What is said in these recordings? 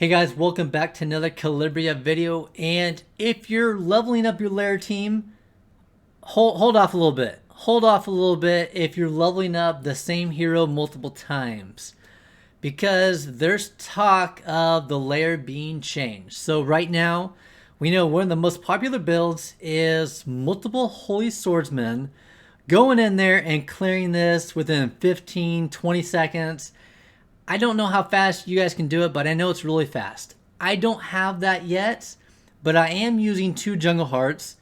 Hey guys, welcome back to another Calibria video. And if you're leveling up your Lair team, hold off a little bit. Hold off a little bit if you're leveling up the same hero multiple times, because there's talk of the Lair being changed. So right now, we know one of the most popular builds is multiple Holy Swordsmen going in there and clearing this within 15-20 seconds. I don't know how fast you guys can do it, but I know it's really fast. I don't have that yet, but I am using 2 jungle hearts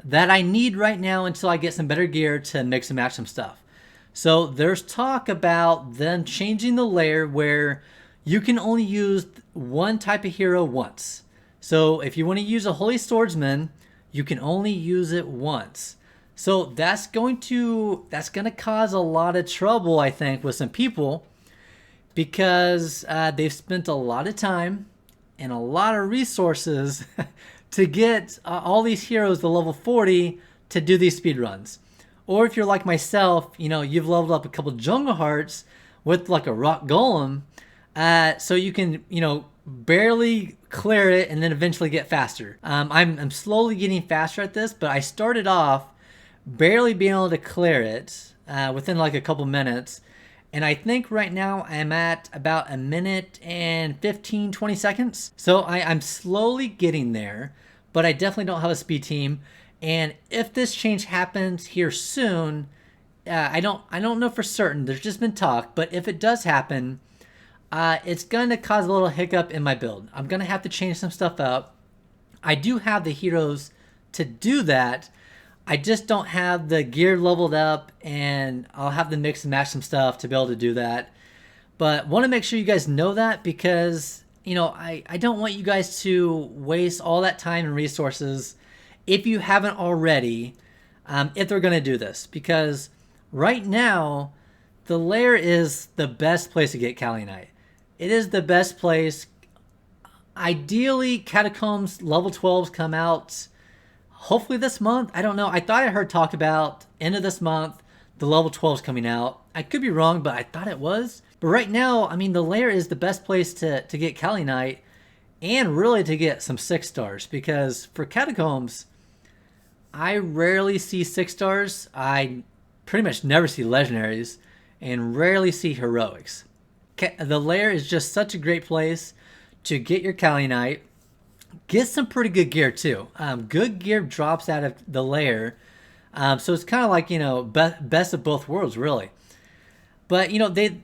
that I need right now until I get some better gear to mix and match some stuff. So there's talk about them changing the layer where you can only use one type of hero once. So if you want to use a Holy Swordsman, you can only use it once. So that's going to cause a lot of trouble, I think, with some people, because they've spent a lot of time and a lot of resources to get all these heroes to level 40 to do these speed runs. Or if you're like myself, you've leveled up a couple jungle hearts with like a rock golem, so you can, barely clear it and then eventually get faster. I'm slowly getting faster at this, but I started off barely being able to clear it within like a couple minutes. And I think right now I'm at about 1 minute and 15-20 seconds. So I'm slowly getting there, but I definitely don't have a speed team. And if this change happens here soon, I don't know for certain. There's just been talk, but if it does happen, it's going to cause a little hiccup in my build. I'm going to have to change some stuff up. I do have the heroes to do that. I just don't have the gear leveled up, and I'll have to mix and match some stuff to be able to do that. But want to make sure you guys know that, because I don't want you guys to waste all that time and resources if you haven't already, if they're going to do this. Because right now, the Lair is the best place to get Calinite. It is the best place. Ideally, Catacombs level 12s come out hopefully this month. I don't know. I thought I heard talk about end of this month, the level 12s coming out. I could be wrong, but I thought it was. But right now, I mean, the Lair is the best place to get Calinite, and really to get some 6 stars. Because for Catacombs, I rarely see 6 stars. I pretty much never see legendaries, and rarely see heroics. The Lair is just such a great place to get your Calinite. Get some pretty good gear too. Good gear drops out of the Lair, so it's kind of like best of both worlds, really. But they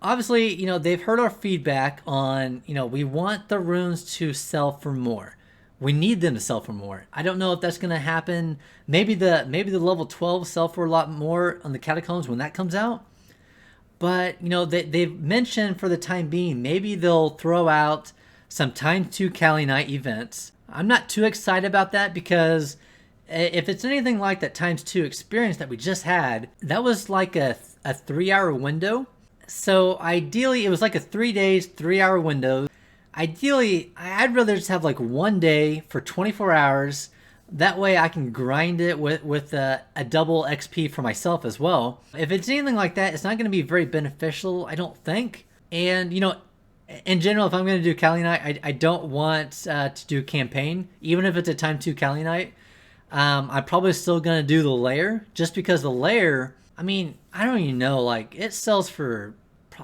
obviously they've heard our feedback on we want the runes to sell for more. We need them to sell for more. I don't know if that's going to happen. Maybe the level 12 sell for a lot more on the Catacombs when that comes out. But they've mentioned for the time being maybe they'll throw out some ×2 Calinite events. I'm not too excited about that, because if it's anything like that ×2 experience that we just had, that was like a 3-hour window. So ideally, it was like a 3 days, 3-hour window. Ideally, I'd rather just have like 1 day for 24 hours. That way I can grind it with a double XP for myself as well. If it's anything like that, it's not going to be very beneficial, I don't think. And in general, if I'm going to do Calinite, I don't want to do campaign, even if it's a ×2 Calinite. I'm probably still going to do the Lair, just because the Lair, I mean, I don't even know, like, it sells for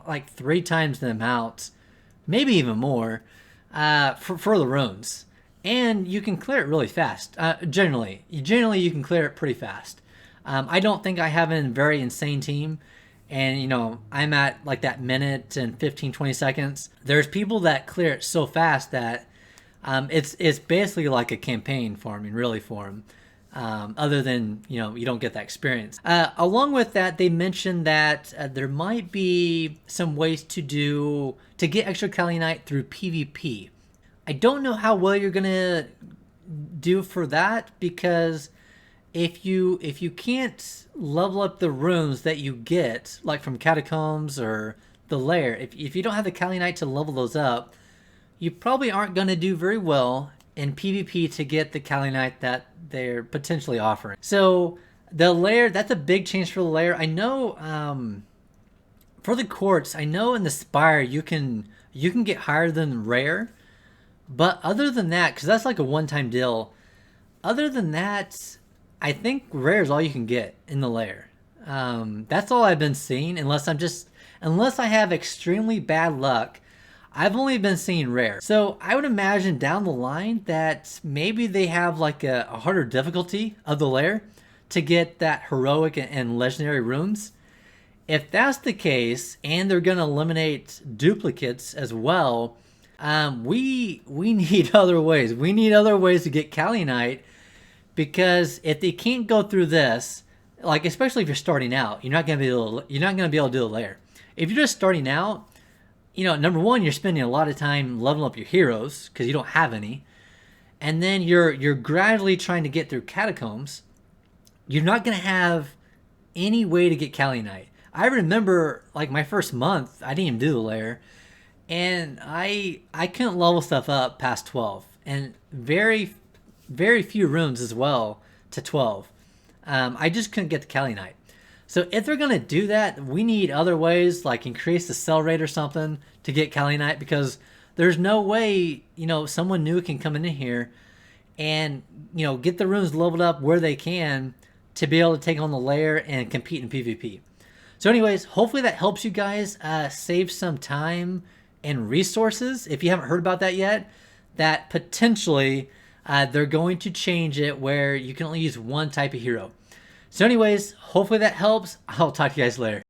like 3 times the amount, maybe even more, for the runes. And you can clear it really fast. Generally you can clear it pretty fast. I don't think I have a very insane team. And, I'm at like that minute and 15-20 seconds. There's people that clear it so fast that it's basically like a campaign farming, really, for them. Other than, you don't get that experience. Along with that, they mentioned that there might be some ways to get extra Calinite through PvP. I don't know how well you're going to do for that, because if you can't level up the runes that you get, like from Catacombs or the Lair, if you don't have the Calinite to level those up, you probably aren't going to do very well in PvP to get the Calinite that they're potentially offering. So the Lair, that's a big change for the Lair. I know for the quartz, I know in the Spire you can get higher than rare. But other than that, because that's like a one-time deal, other than that, I think rare is all you can get in the lair. That's all I've been seeing, unless I have extremely bad luck. I've only been seeing rare. So I would imagine down the line that maybe they have like a harder difficulty of the lair to get that heroic and legendary runes. If that's the case, and they're going to eliminate duplicates as well, we need other ways. We need other ways to get Calinite, because if they can't go through this, like especially if you're starting out, you're not gonna be able to do a lair. If you're just starting out, number one, you're spending a lot of time leveling up your heroes because you don't have any, and then you're gradually trying to get through catacombs. You're not gonna have any way to get Calinite. I remember like my first month, I didn't even do the lair, and I couldn't level stuff up past 12, and very few runes as well to 12. I just couldn't get the Calinite. So if they're gonna do that, we need other ways, like increase the sell rate or something to get Calinite, because there's no way someone new can come in here and get the runes leveled up where they can to be able to take on the lair and compete in PvP. So anyways, hopefully that helps you guys save some time and resources. If you haven't heard about that yet, that potentially they're going to change it where you can only use one type of hero. So anyways, hopefully that helps. I'll talk to you guys later.